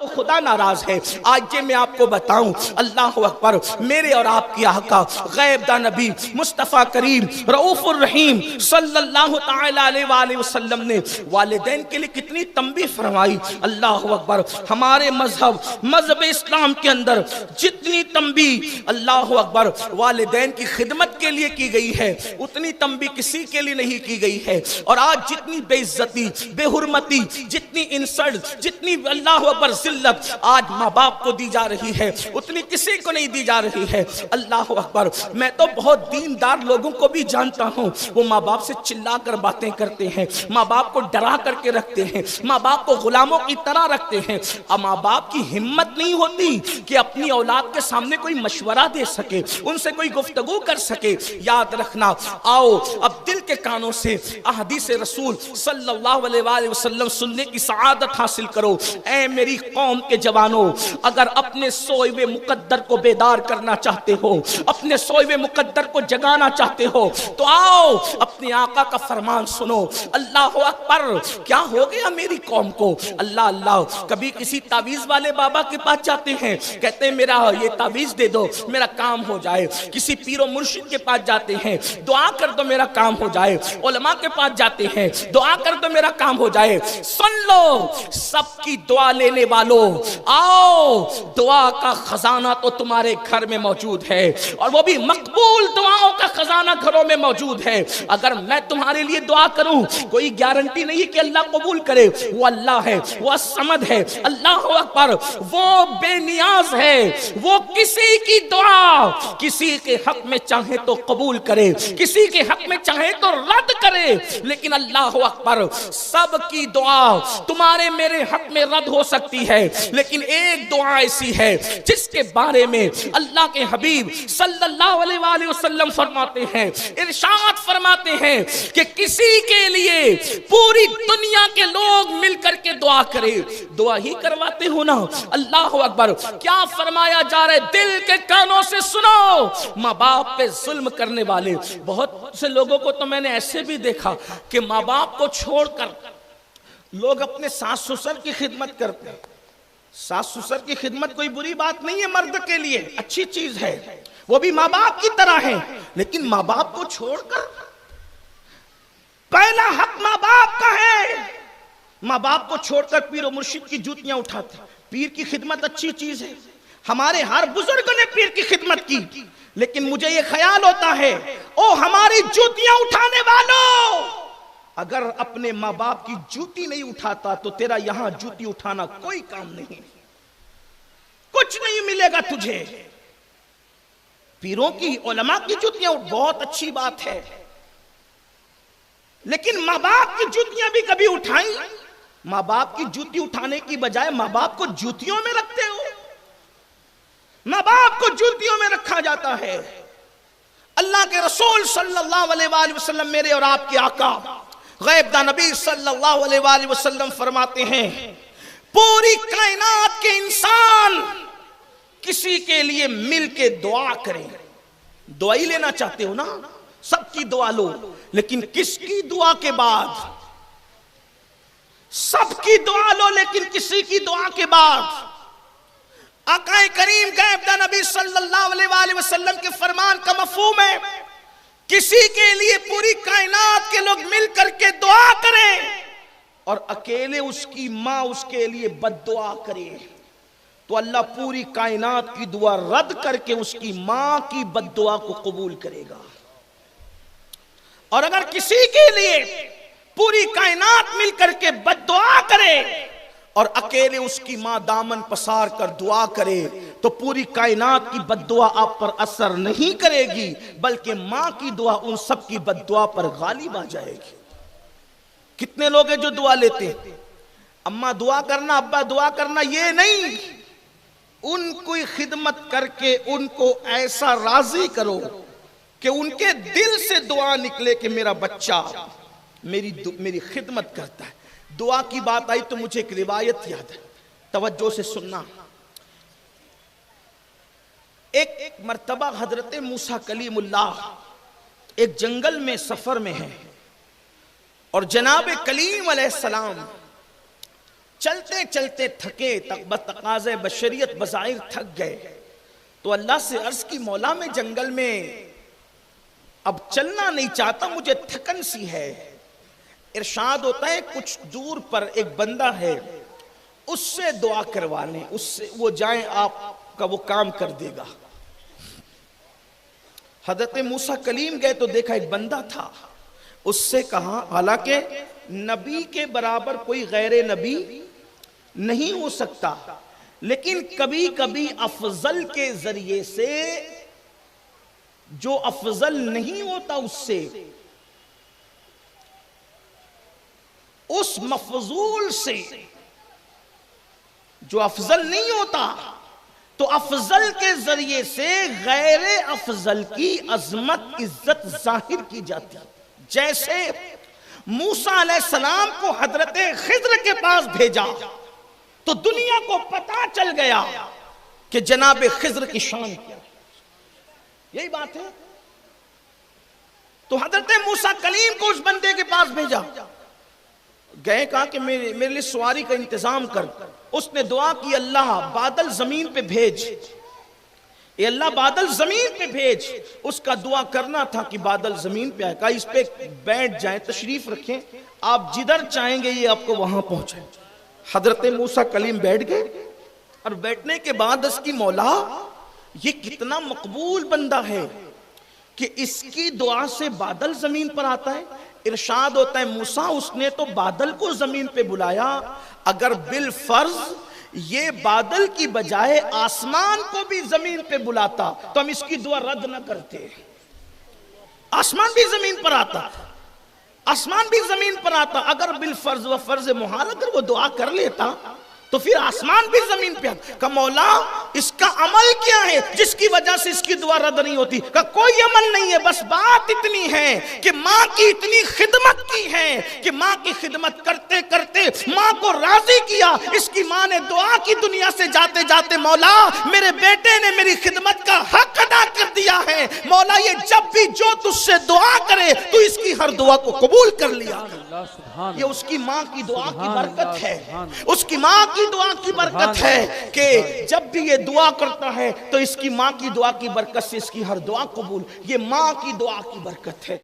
تو خدا ناراض ہے۔ آج یہ میں آپ کو بتاؤں، اللہ اکبر، میرے اور آپ کی آقا غیب دا نبی مصطفیٰ کریم رؤوف الرحیم صلی اللہ تعالی علیہ وآلہ وسلم نے والدین کے لیے کتنی تنبیہ فرمائی۔ اللہ اکبر، ہمارے مذہب اسلام کے اندر جتنی تنبیہ اللہ اکبر والدین کی خدمت کے لیے کی گئی ہے، اتنی تنبیہ کسی کے لیے نہیں کی گئی ہے۔ اور آج جتنی بے عزتی، بے حرمتی، جتنی انسلٹ، جتنی اللہ اکبر ذلت آج ماں باپ کو دی جا رہی ہے، اتنی کسی کو نہیں دی جا رہی ہے۔ اللہ اکبر، میں تو بہت دیندار لوگوں کو بھی جانتا ہوں، وہ ماں باپ سے چلا کر باتیں کرتے ہیں، ماں باپ کو ڈرا کر کے رکھتے ہیں، ماں باپ کو غلاموں کی طرح رکھتے ہیں۔ اب ماں باپ کی ہمت نہیں ہوتی کہ اپنی اولاد کے سامنے کوئی مشورہ دے سکے، ان سے کوئی گفتگو کر سکے۔ یاد رکھنا، آؤ اب دل کے کانوں سے احادیث رسول صلی اللہ علیہ وآلہ وسلم سننے کی سعادت حاصل کرو۔ اے میری قوم کے جوانوں، اگر اپنے سوئے ہوئے مقدر کو بیدار کرنا چاہتے ہو، اپنے سوئے ہوئے مقدر کو جگانا چاہتے ہو، تو آؤ اپنے آقا کا فرمان سنو۔ اللہ اکبر، کیا ہو گیا میری قوم کو؟ اللہ، کبھی کسی تعویذ والے بابا کے پاس جاتے ہیں، کہتے ہیں میرا یہ تعویذ دے دو، میرا کام ہو جائے۔ کسی پیر و مرشد کے پاس جاتے ہیں، دعا کر دو میرا کام ہو جائے۔ علماء کے پاس جاتے ہیں، دعا کر دو میرا کام ہو جائے۔ سن لو، سب کی دعا لینے والوں، آؤ، دعا کا خزانہ تو تمہارے گھر میں موجود ہے، اور وہ بھی مقبول دعاؤں کا خزانہ گھروں میں موجود ہے۔ اگر میں تمہارے لیے دعا کروں، کوئی گارنٹی نہیں کہ اللہ قبول کرے۔ وہ اللہ ہے، وہ الصمد ہے، اللہ اکبر، وہ بے نیاز ہے، وہ کسی کی دعا کسی کے حق میں چاہے تو قبول کرے، کسی کے حق میں چاہے تو رد کرے، لیکن اللہ اکبر، سب کی دعا تمہارے میرے حق میں رد ہو سکتی ہے، لیکن ایک دعا ایسی ہے جس کے بارے میں اللہ کے حبیب صلی اللہ علیہ وآلہ وسلم فرماتے ہیں، ارشاد فرماتے ہیں کہ کسی کے لیے پوری دنیا کے لوگ مل کر کے دعا کرے، دعا ہی کرواتے ہو نا۔ اللہ اکبر، کیا فرمایا جا رہا ہے؟ دل کے کانوں سے سنو۔ ماں باپ پہ ظلم کرنے والے بہت سے لوگوں کو تو میں نے ایسے بھی دیکھا کہ ماں باپ کو چھوڑ کر لوگ اپنے ساس سسر کی خدمت کرتے ہیں۔ ساس سسر کی خدمت کوئی بری بات نہیں ہے، مرد کے لیے اچھی چیز ہے، وہ بھی ماں باپ کی طرح ہیں، لیکن ماں باپ کو چھوڑ کر پہلا حق ماں باپ کا ہے۔ ماں باپ کو چھوڑ کر پیر و مرشد کی جوتیاں اٹھاتے ہیں۔ پیر کی خدمت اچھی چیز ہے، ہمارے ہر بزرگ نے پیر کی خدمت کی، لیکن مجھے یہ خیال ہوتا ہے، او ہماری جوتیاں اٹھانے والوں، اگر اپنے ماں باپ کی جوتی نہیں اٹھاتا تو تیرا یہاں جوتی اٹھانا کوئی کام نہیں، کچھ نہیں ملے گا تجھے۔ پیروں کی، علماء کی جوتیاں بہت اچھی بات ہے، لیکن ماں باپ کی جوتیاں بھی کبھی اٹھائیں؟ ماں باپ کی جوتی اٹھانے کی بجائے ماں باپ کو جوتیوں میں رکھتے ہو۔ ماں باپ کو جوتیوں میں رکھا جاتا ہے۔ اللہ کے رسول صلی اللہ علیہ وآلہ وسلم، میرے اور آپ کے آقا غیب دا نبی صلی اللہ علیہ وآلہ وسلم فرماتے ہیں، پوری کائنات کے انسان کسی کے لیے مل کے دعا کریں۔ دعا ہی لینا چاہتے ہو نا، سب کی دعا لو، لیکن کس کی دعا کے بعد؟ سب کی دعا لو لیکن کسی کی دعا کے بعد۔ آقا کریم غیب دا نبی صلی اللہ علیہ وآلہ وسلم کے فرمان کا مفہوم ہے، کسی کے لیے پوری کائنات کے لوگ مل کر کے دعا کریں اور اکیلے اس کی ماں اس کے لیے بد دعا کرے تو اللہ پوری کائنات کی دعا رد کر کے اس کی ماں کی بد دعا کو قبول کرے گا۔ اور اگر کسی کے لیے پوری کائنات مل کر کے بد دعا کرے اور اکیلے اس کی ماں دامن پسار کر دعا کرے تو پوری کائنات کی بد دعا آپ پر اثر نہیں کرے گی، بلکہ ماں کی دعا ان سب کی بد دعا پر غالب آ جائے گی۔ کتنے لوگ ہیں جو دعا لیتے ہیں، اماں دعا کرنا، ابا دعا کرنا، یہ نہیں، ان کی خدمت کر کے ان کو ایسا راضی کرو کہ ان کے دل سے دعا نکلے کہ میرا بچہ میری خدمت کرتا ہے۔ دعا کی بات آئی تو مجھے ایک روایت یاد ہے، توجہ سے سننا۔ ایک مرتبہ حضرت موسیٰ کلیم اللہ ایک جنگل میں سفر میں ہے، اور جناب کلیم علیہ السلام چلتے چلتے تھکے، بتقاضے بشریت بظاہر تھک گئے، تو اللہ سے عرض کی مولا میں جنگل میں اب چلنا نہیں چاہتا، مجھے تھکن سی ہے۔ ارشاد ہوتا ہے کچھ دور پر ایک بندہ ہے، اس سے دعا کروا لیں، اس سے وہ جائیں، آپ کا وہ کام کر دے گا۔ حضرت موسیٰ کلیم گئے تو دیکھا ایک بندہ تھا، اس سے کہا، حالانکہ نبی کے برابر کوئی غیر نبی نہیں ہو سکتا، لیکن کبھی کبھی افضل کے ذریعے سے جو افضل نہیں ہوتا اس سے، اس مفضول سے جو افضل نہیں ہوتا، تو افضل کے ذریعے سے غیر افضل کی عظمت عزت ظاہر کی جاتی ہے۔ جیسے موسیٰ علیہ السلام کو حضرت خضر کے پاس بھیجا تو دنیا کو پتا چل گیا کہ جناب خضر کی شان کیا، یہی بات ہے۔ تو حضرت موسیٰ کلیم کو اس بندے کے پاس بھیجا، گئے کہا کہ میرے لیے سواری کا انتظام کر۔ اس نے دعا کی، اللہ بادل زمین پہ بھیج، اے اللہ بادل زمین پہ بھیج۔ اس کا دعا کرنا تھا کہ بادل زمین پہ آئے، کہا اس پہ بیٹھ جائیں، تشریف رکھیں، آپ جدھر چاہیں گے یہ آپ کو وہاں پہنچائیں۔ حضرت موسیٰ کلیم بیٹھ گئے، اور بیٹھنے کے بعد اس کی مولا یہ کتنا مقبول بندہ ہے کہ اس کی دعا سے بادل زمین پر آتا ہے۔ ارشاد ہوتا ہے موسیٰ اس نے تو بادل کو زمین پہ بلایا، اگر بالفرض یہ بادل کی بجائے آسمان کو بھی زمین پہ بلاتا تو ہم اس کی دعا رد نہ کرتے۔ آسمان بھی زمین پر آتا، آسمان بھی زمین پر آتا، اگر بالفرض و فرض محال اگر وہ دعا کر لیتا تو پھر آسمان بھی زمین پہ آتا۔ کہ مولا اس کا عمل کیا ہے جس کی وجہ سے اس کی دعا رد نہیں ہوتی؟ کہ کوئی عمل نہیں ہے، بس بات اتنی ہے کہ ماں کی اتنی خدمت کی ہے کہ ماں کی خدمت کرتے کرتے ماں کو راضی کیا۔ اس کی ماں نے دعا کی دنیا سے جاتے جاتے، مولا میرے بیٹے نے میری خدمت کا حق ادا کر دیا ہے، مولا یہ جب بھی جو تجھ سے دعا کرے تو اس کی ہر دعا کو قبول کر لیا۔ یہ اس کی ماں کی دعا کی برکت ہے، اس کی ماں کی دعا کی برکت ہے کہ جب بھی یہ دعا کرتا ہے تو اس کی ماں کی دعا کی برکت سے اس کی ہر دعا قبول۔ یہ ماں کی دعا کی برکت ہے۔